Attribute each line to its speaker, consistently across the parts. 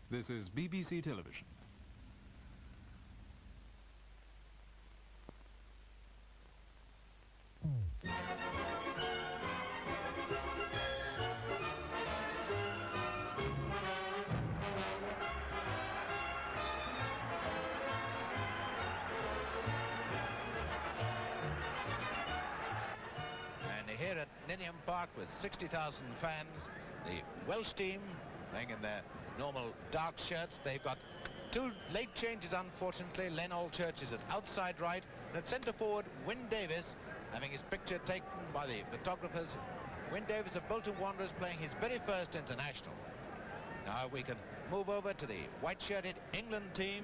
Speaker 1: This is BBC Television.
Speaker 2: And here at Ninian Park with 60,000 fans, the Welsh team playing in their normal dark shirts. They've got two late changes, unfortunately. L.Allchurch is at outside right, and at centre forward, W.Davies, having his picture taken by the photographers. W.Davies of Bolton Wanderers playing his very first international. Now we can move over to the white-shirted England team.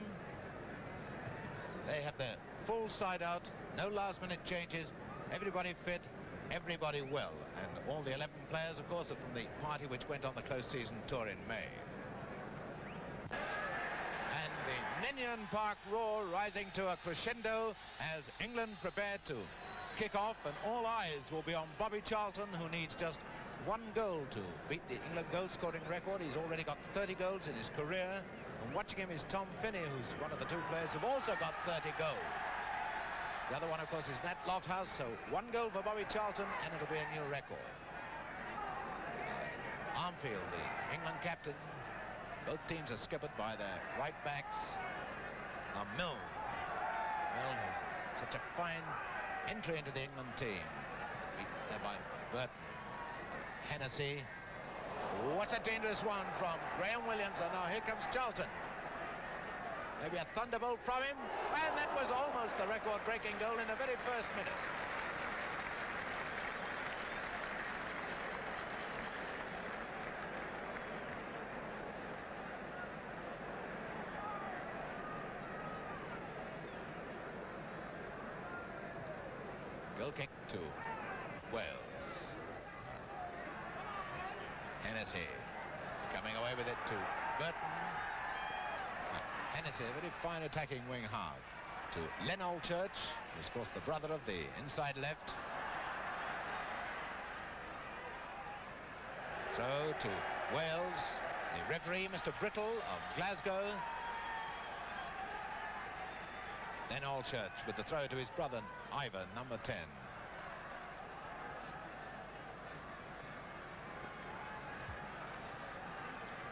Speaker 2: They have their full side out, no last-minute changes, everybody fit, everybody well, and all the 11 players, of course, are from the party which went on the close season tour in May. And the Ninian Park roar rising to a crescendo as England prepare to kick off, and all eyes will be on Bobby Charlton, who needs just one goal to beat the England goal-scoring record. He's already got 30 goals in his career, and watching him is Tom Finney, who's one of the two players who've also got 30 goals. The other one, of course, is Nat Lofthouse, so one goal for Bobby Charlton, and it'll be a new record. Armfield, the England captain. Both teams are skippered by their right backs. Now Milne, such a fine entry into the England team. Beaten there by Burton. Hennessey. What a dangerous one from G.Williams, and now here comes Charlton. Maybe a thunderbolt from him, and that was almost the record-breaking goal in the very first minute. Goal kick to Wales. Hennessey coming away with it to Burton. Hennessey, a very fine attacking wing half, to L.Allchurch, who's of course the brother of the inside left. Throw to Wales, the referee, Mr. Brittle of Glasgow. L.Allchurch with the throw to his brother, Ivan, number 10.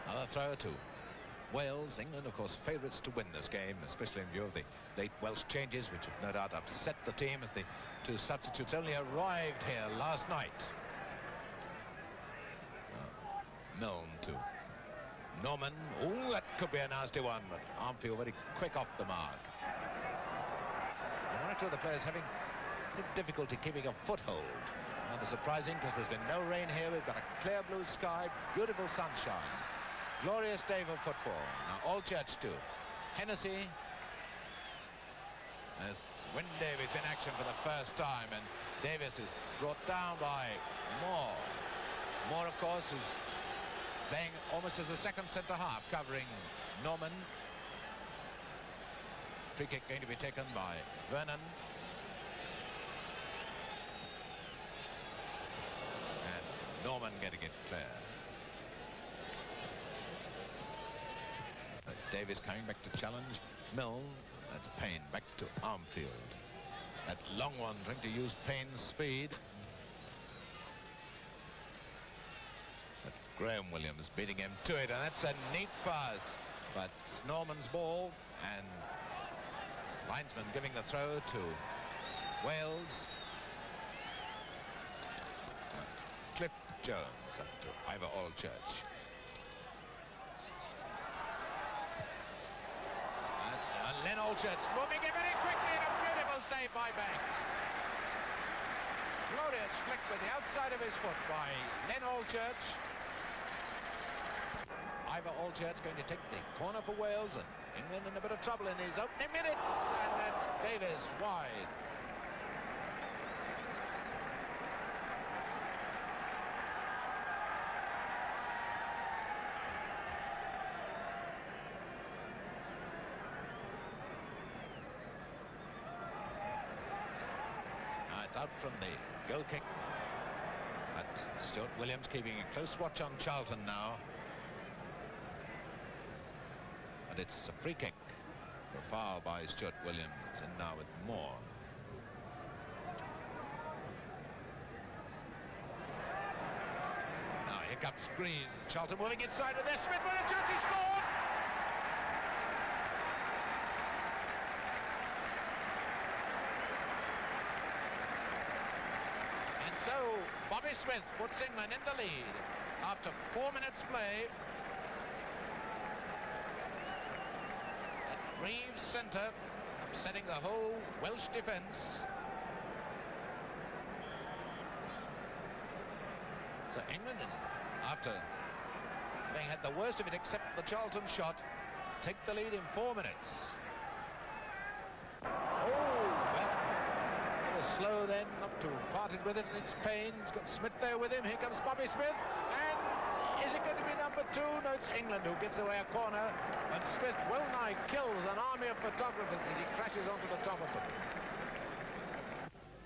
Speaker 2: Another throw to Wales. England, of course, favourites to win this game, especially in view of the late Welsh changes, which have no doubt upset the team as the two substitutes only arrived here last night. Milne to Norman. Oh, that could be a nasty one, but Armfield very quick off the mark. One or two of the players having difficulty keeping a foothold. Rather surprising, because there's been no rain here. We've got a clear blue sky, beautiful sunshine. Glorious day for football. Now Allchurch to Hennessey. There's W.Davies in action for the first time, and Davies is brought down by Moore. Moore, of course, is playing almost as a second centre-half, covering Norman. Free kick going to be taken by Vernon. And Norman getting it clear. That's Davies coming back to challenge Milne. That's Paine back to Armfield. That long one trying to use Paine's speed. But G.Williams beating him to it, and that's a neat pass. But it's Norman's ball, and linesman giving the throw to Wales. C.Jones up to I.Allchurch. L.Allchurch moving it very quickly, and a beautiful save by Banks. Glorious flick with the outside of his foot by L.Allchurch. I.Allchurch going to take the corner for Wales, and England in a bit of trouble in these opening minutes, and that's Davies wide. Out from the goal kick, but Williams keeping a close watch on Charlton now. but it's a free kick for a foul by Williams. It's in now with Moore. Now here comes Greaves. Charlton moving inside with this. Smith with a chance. He scored. And so Bobby Smith puts England in the lead after 4 minutes play. Greaves centre, upsetting the whole Welsh defence. So England, after having had the worst of it except the Charlton shot, take the lead in 4 minutes. Oh, well, it was slow then, not to parted with it, and it's Paine. He's got Smith there with him. Here comes Bobby Smith, and is it going to be number 2? No, it's England who gives away a corner, and Smith well-nigh kills an army of photographers as he crashes onto the top of them.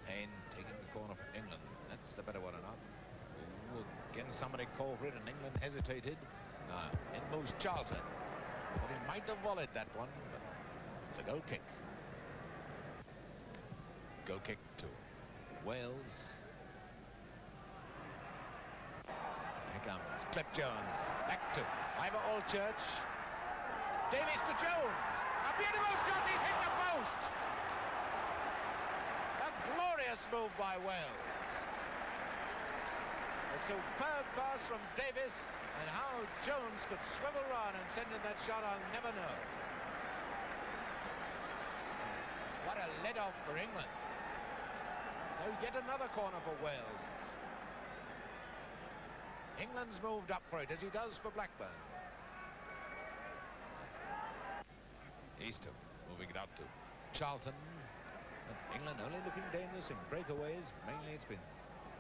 Speaker 2: Paine taking the corner for England. That's the better one enough. Ooh, again, somebody called for it, and England hesitated. Now, in moves Charlton. But he might have volleyed that one, but it's a goal kick. Goal kick to Wales. Here comes C.Jones. Back to I.Allchurch. Davies to Jones. A beautiful shot. He's hit the post. A glorious move by Wales. A superb pass from Davies, and how Jones could swivel round and send in that shot, I'll never know. What a let-off for England. So yet another corner for Wales. England's moved up for it, as he does for Blackburn. Eastham moving it out to Charlton. And England only looking dangerous in breakaways. Mainly it's been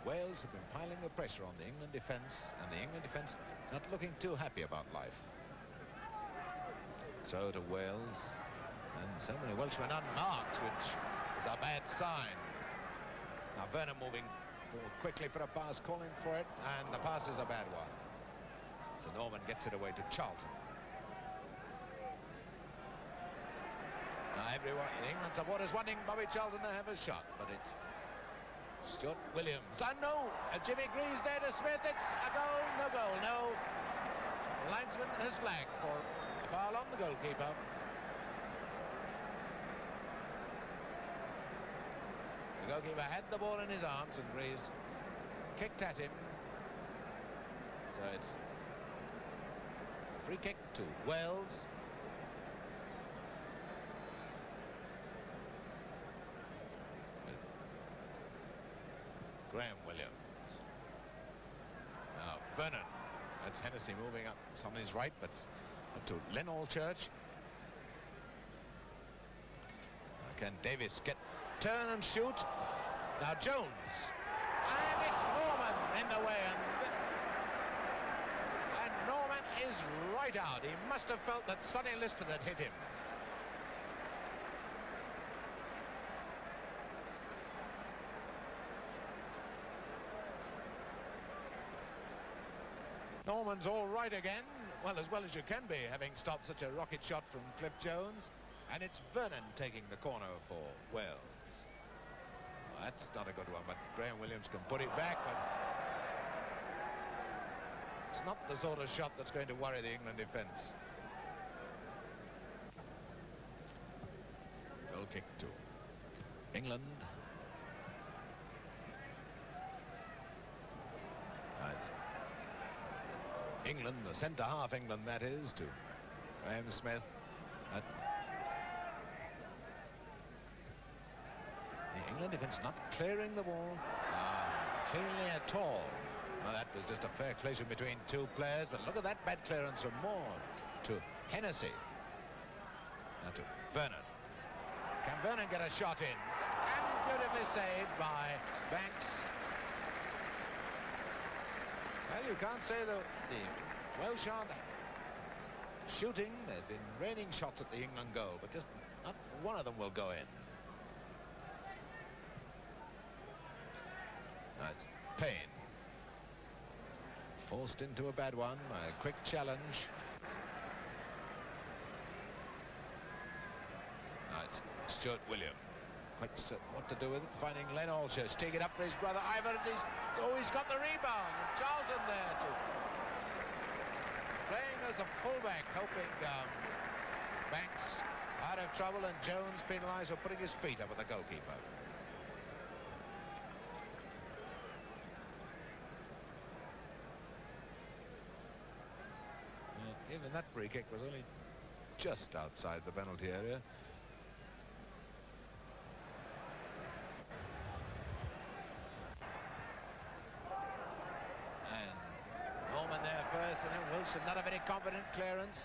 Speaker 2: Wales have been piling the pressure on the England defence, and the England defence not looking too happy about life. Throw to Wales, and so many Welshmen unmarked, which is a bad sign. Now Vernon moving forward quickly for a pass, calling for it, and the pass is a bad one. So Norman gets it away to Charlton. Now everyone, England supporters wanting Bobby Charlton to have a shot, but it's S.Williams. And no, Jimmy Greaves there to Smith. It's a goal, no goal, no. The linesman has flagged for a foul on the goalkeeper. The goalkeeper had the ball in his arms, and Greaves kicked at him. So it's a free kick to Wales. Williams. Now Vernon. That's Hennessey moving up. It's on his right, but up to L.Allchurch. Can Davies turn and shoot? Now Jones. And it's Norman in the way. And Norman is right out. He must have felt that Sonny Liston had hit him. Norman's all right again, well as you can be, having stopped such a rocket shot from C.Jones, and it's Vernon taking the corner for Wales. Well, that's not a good one, but G.Williams can put it back, but it's not the sort of shot that's going to worry the England defence. Goal kick to England. It's England, the centre-half England, that is, to Graham Smith. The England defence not clearing the ball cleanly at all. Well, that was just a fair collision between two players, but look at that bad clearance from Moore to Hennessey. Now to Vernon. Can Vernon get a shot in? And beautifully saved by Banks. Well, you can't say the Welsh aren't shooting. There's been raining shots at the England goal, but just not one of them will go in. Now it's Paine. Forced into a bad one. A quick challenge. G.Williams. Quite certain what to do with it, finding L.Allchurch, take it up for his brother Ivan, and he's got the rebound. Charlton there too. Playing as a fullback, hoping Banks out of trouble, and Jones penalised for putting his feet up with the goalkeeper. Even that free kick was only just outside the penalty area. And then Wilson, not a very confident clearance.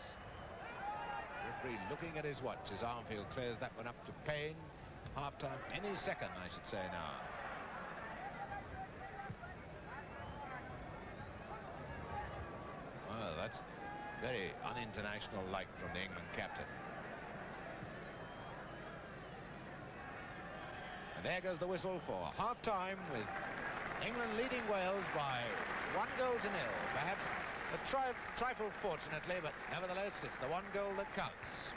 Speaker 2: Referee looking at his watch as Armfield clears that one up to Paine. Half-time any second, I should say now. Well, that's very un-international-like from the England captain. And there goes the whistle for half-time, with England leading Wales by 1-0. Perhaps a trifle fortunately, but nevertheless it's the one goal that counts.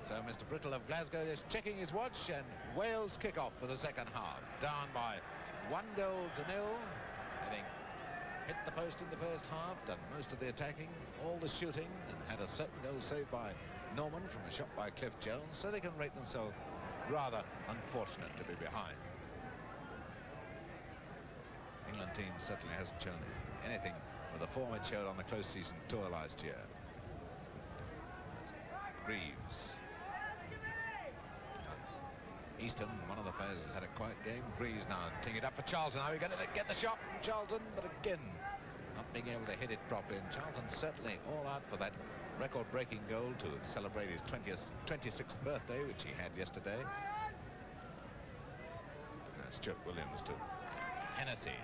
Speaker 2: So Mr. Brittle of Glasgow is checking his watch, and Wales kick off for the second half, down by 1-0, having hit the post in the first half, done most of the attacking, all the shooting, and had a certain goal saved by Norman from a shot by C.Jones, so they can rate themselves rather unfortunate to be behind. England team certainly hasn't shown anything with the form it showed on the close season tour last year. Greaves. Eastham, one of the players, has had a quiet game. Greaves now teeing it up for Charlton. Are we going to get the shot from Charlton? But again, not being able to hit it properly. And Charlton certainly all out for that record-breaking goal to celebrate his 26th birthday, which he had yesterday. That's G.Williams to Hennessey.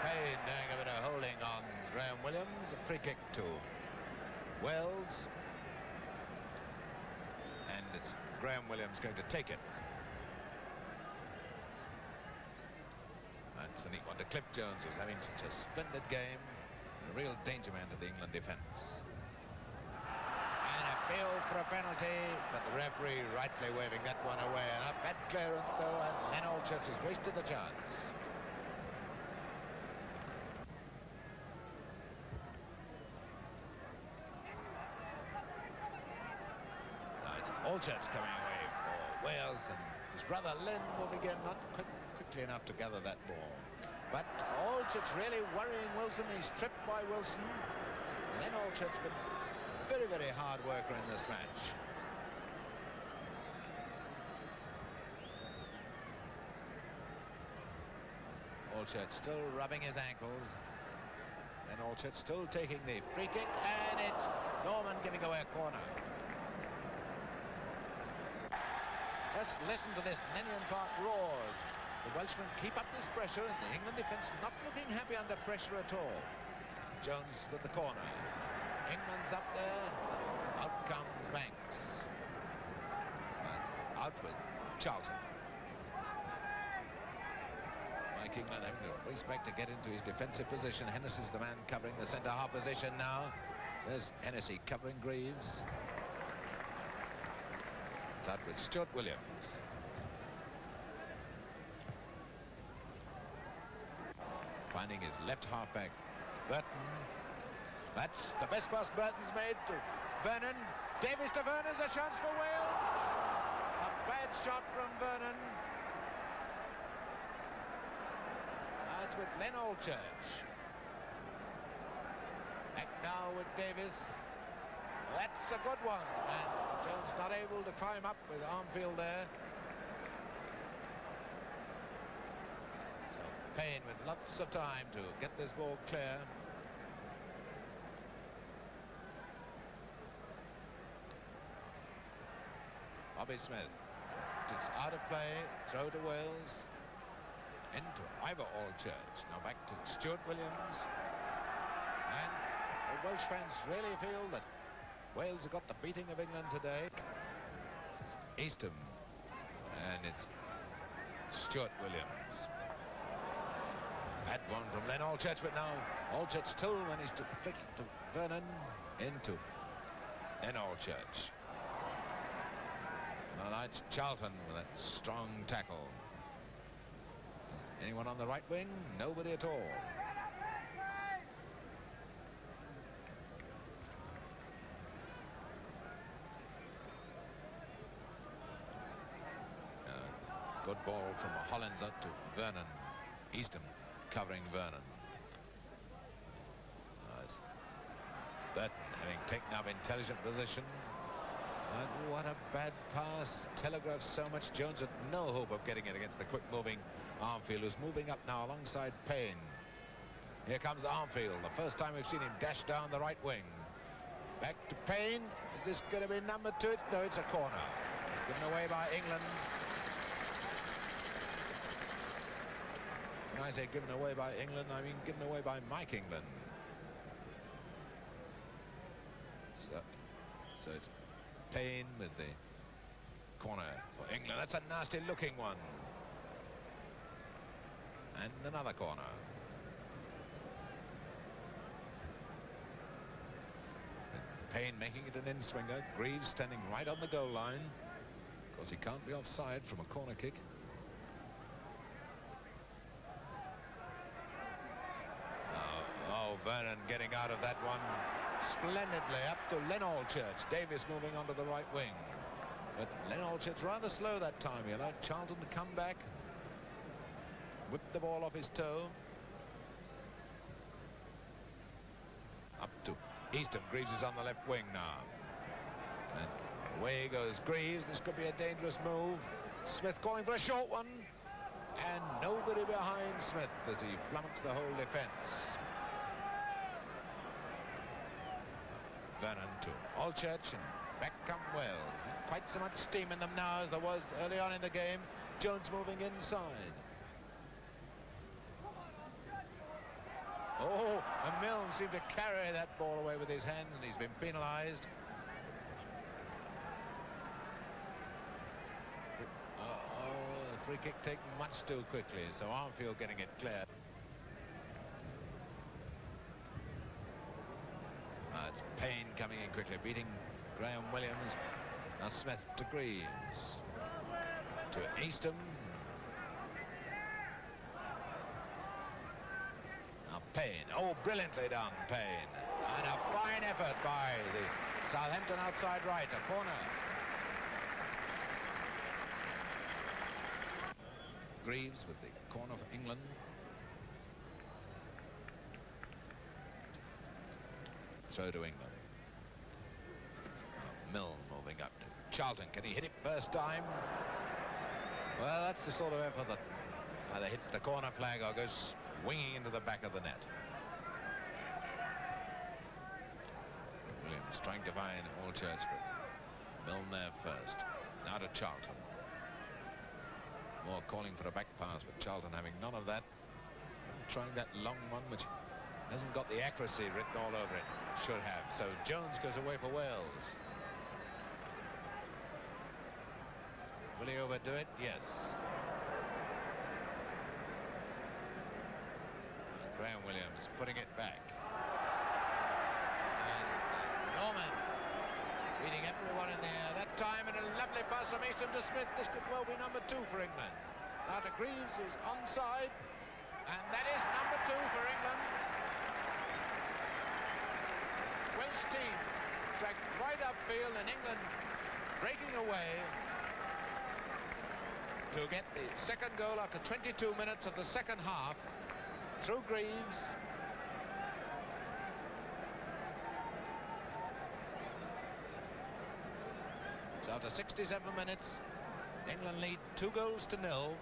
Speaker 2: Paine doing a bit of holding on Williams. A free kick to Wales. And it's Williams going to take it. That's a neat one to C.Jones, who's having such a splendid game. A real danger man to the England defence. And a field for a penalty, but the referee rightly waving that one away. And a bad clearance though, and L.Allchurch has wasted the chance. Allchurch coming away for Wales, and his brother Lynn will begin not quickly enough to gather that ball. But Allchurch really worrying Wilson. He's tripped by Wilson. And then Allchurch's been a very, very hard worker in this match. Allchurch still rubbing his ankles. And Allchurch still taking the free kick, and it's Norman giving away a corner. Just listen to this. Ninian Park roars. The Welshmen keep up this pressure, and the England defence not looking happy under pressure at all. Jones with the corner. England's up there. Out comes Banks. That's out with Charlton. Mike England having to race back to get into his defensive position. Hennessey's the man covering the centre-half position now. There's Hennessey covering Greaves. It's out with G.Williams. Finding his left halfback, Burton. That's the best pass Burton's made to Vernon. Davies to Vernon's a chance for Wales. A bad shot from Vernon. That's with L.Allchurch. Back now with Davies. That's a good one, and Jones not able to climb up with Armfield there. So Paine with lots of time to get this ball clear. Bobby Smith. It's out of play, throw to Wales. Into I.Allchurch. Now back to G.Williams. And the Welsh fans really feel that Wales have got the beating of England today. Eastham, and it's G.Williams. Bad one from L.Allchurch, but now Allchurch still managed to flick to Vernon into L.Allchurch. Well, that's Charton with that strong tackle. Anyone on the right wing? Nobody at all. Good ball from Hollins up to Vernon. Eastham covering Vernon. Burton having taken up intelligent position. And what a bad pass. Telegraphs so much. Jones had no hope of getting it against the quick-moving Armfield, who's moving up now alongside Paine. Here comes Armfield. The first time we've seen him dash down the right wing. Back to Paine. Is this going to be number 2? No, it's a corner. Given away by England. When I say given away by England, I mean given away by Mike England. So it's Paine with the corner for England. That's a nasty looking one. And another corner. Paine making it an in-swinger. Greaves standing right on the goal line. Of course, he can't be offside from a corner kick. Vernon getting out of that one splendidly up to L.Allchurch. Davies moving onto the right wing. But L.Allchurch rather slow that time. He allowed Charlton to come back. Whipped the ball off his toe. Up to Eastham. Greaves is on the left wing now. And away goes Greaves. This could be a dangerous move. Smith calling for a short one. And nobody behind Smith as he flummoxed the whole defence. Vernon to Allchurch, and back come Wales. Not quite so much steam in them now as there was early on in the game. Jones moving inside. Oh, and Milne seemed to carry that ball away with his hands, and he's been penalised. The free kick taken much too quickly, so Armfield getting it cleared. It's Paine coming in quickly, beating G.Williams. Now Smith to Greaves. To Eastham. Now Paine. Oh, brilliantly done, Paine. And a fine effort by the Southampton outside right, a corner. Greaves with the corner for England. Throw to England. Milne moving up to Charlton. Can he hit it first time? Well, that's the sort of effort that either hits the corner flag or goes winging into the back of the net. Williams trying to find Allchurch, but Milne there first. Now to Charlton. More calling for a back pass, but Charlton having none of that. Trying that long one, which hasn't got the accuracy written all over it. Should have. So Jones goes away for Wales. Will he overdo it? Yes. G.Williams putting it back. And Norman beating everyone in there. That time, and a lovely pass from Eastham to Smith. This could well be number 2 for England. Now to Greaves, who's onside. And that is number 2 for England. Welsh team tracked right upfield, and England breaking away to get the second goal after 22 minutes of the second half through Greaves. So after 67 minutes, England lead 2-0.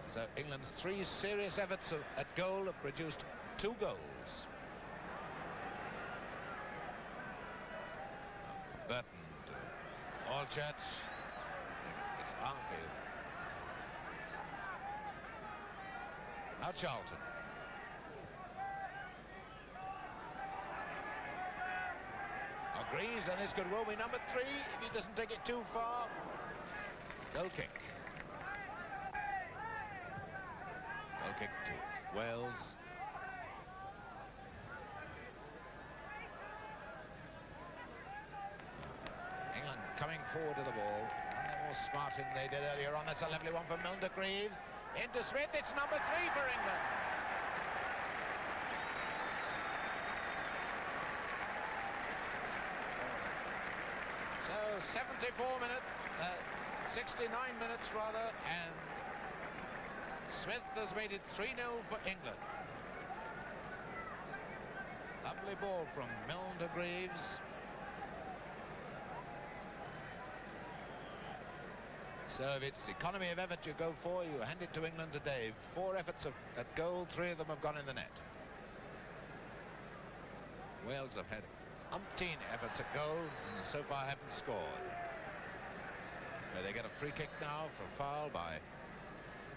Speaker 2: So England's 3 serious efforts at goal have produced 2 goals. Burton to Allchurch. It's Armfield. Now Charlton. Greaves, and this could well be number 3 if he doesn't take it too far. Goal kick. Goal kick to Wales. coming forward to the ball. And they're more smart than they did earlier on. That's a lovely one from Milne to Greaves. Into Smith. It's number 3 for England. So 74 minutes, 69 minutes rather, and Smith has made it 3-0 for England. Lovely ball from Milne to Greaves. So if it's economy of effort you go for, you hand it to England today. 4 efforts at goal, 3 of them have gone in the net. Wales have had umpteen efforts at goal and so far haven't scored. Where they get a free kick now for a foul by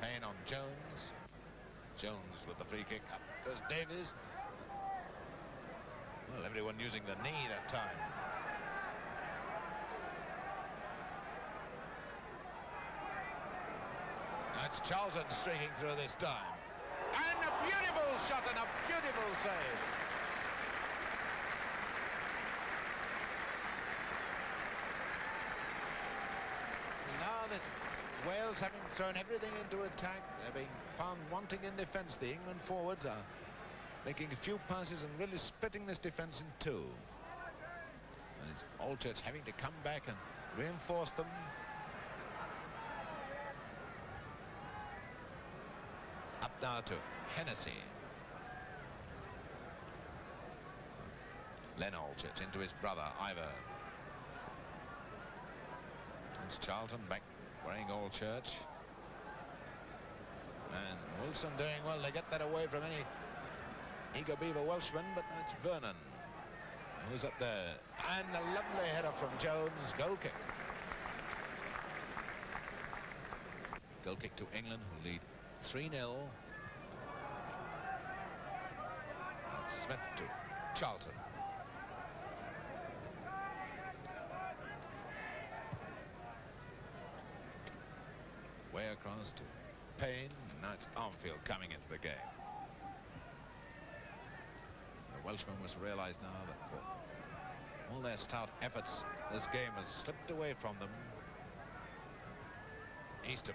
Speaker 2: Paine on Jones. Jones with the free kick. Up goes Davies. Well, everyone using the knee that time. That's Charlton streaking through this time. And a beautiful shot and a beautiful save. Now this Wales having thrown everything into attack, they're being found wanting in defence. The England forwards are making a few passes and really splitting this defence in two. And it's Allchurch having to come back and reinforce them. Up now to Hennessey. L.Allchurch into his brother, Ivor. It's Charlton back wearing Allchurch. And Wilson doing well. They get that away from any eager beaver Welshman, but it's Vernon who's up there. And a lovely header from Jones. Goal kick. Goal kick to England, who lead 3-0. Smith to Charlton. Way across to Paine. Now it's Armfield coming into the game. The Welshman must realise now that for all their stout efforts, this game has slipped away from them. Eastham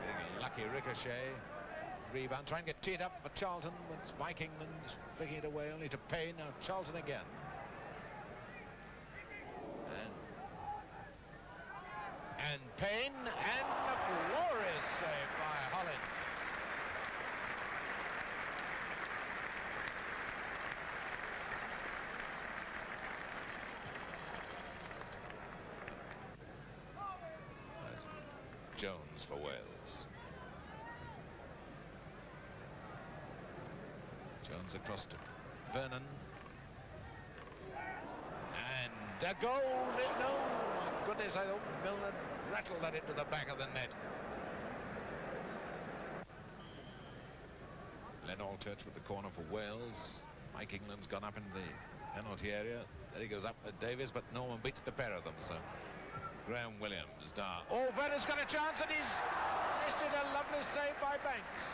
Speaker 2: getting a lucky ricochet. Rebound, trying to get teed up for Charlton, but it's Mike England flicking it away only to Paine. Now Charlton again. And Paine, and a glorious save by Hollins. That's Jones for Wales. Jones across to Vernon. And a goal! No! My goodness, I thought Milne rattled that into the back of the net. L.Allchurch with the corner for Wales. Mike England's gone up into the penalty area. There he goes up at Davies, but Norman beats the pair of them, so G.Williams down. Oh, Vernon's got a chance, and he's missed it. A lovely save by Banks.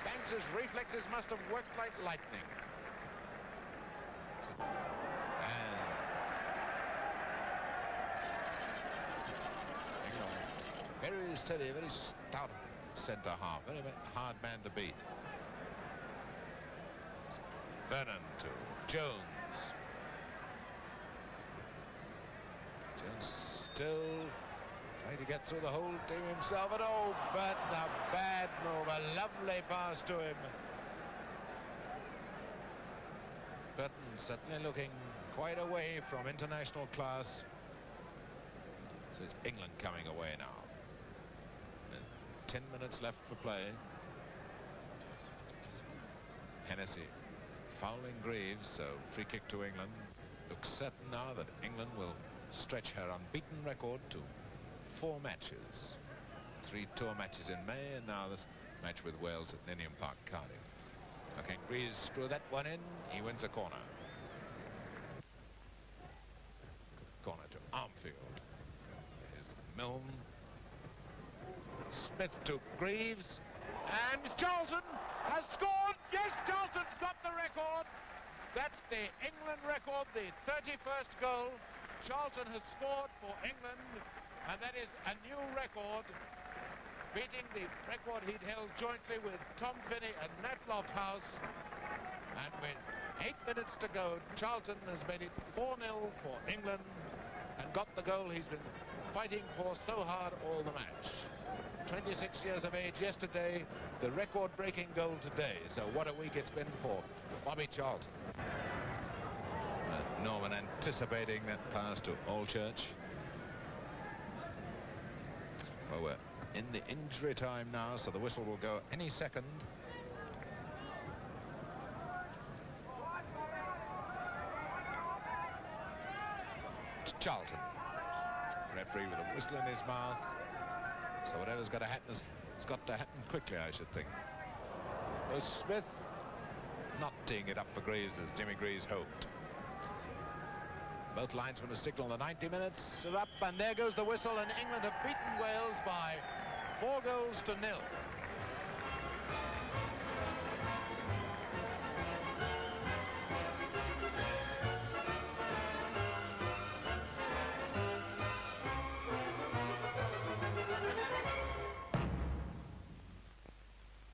Speaker 2: Banks's reflexes must have worked like lightning. And very steady, very stout centre half, very hard man to beat. Vernon to Jones. Jones still trying to get through the whole team himself, and oh, Burton, a bad move, a lovely pass to him. Burton certainly looking quite away from international class. So it's England coming away now. 10 minutes left for play. Hennessey fouling Greaves, so free kick to England. Looks certain now that England will stretch her unbeaten record to 4 matches. 3 tour matches in May, and now this match with Wales at Ninian Park, Cardiff. Okay, Greaves threw that one in. He wins a corner. Corner to Armfield. There's Milne. Smith to Greaves, and Charlton has scored. Yes, Charlton's got the record. That's the England record, the 31st goal Charlton has scored for England, and that is a new record, beating the record he'd held jointly with Tom Finney and Nat Lofthouse. And with 8 minutes to go, Charlton has made it 4-0 for England and got the goal he's been fighting for so hard all the match. 26 years of age yesterday, the record-breaking goal today. So what a week it's been for Bobby Charlton. Norman anticipating that pass to Allchurch. Well, we're in the injury time now, so the whistle will go any second. Charlton. Referee with a whistle in his mouth. So whatever's got to happen has got to happen quickly, I should think. Oh, Smith not teeing it up for Greaves as Jimmy Greaves hoped. Both linesmen have signalled the 90 minutes are up, and there goes the whistle, and England have beaten Wales by 4 goals to 0.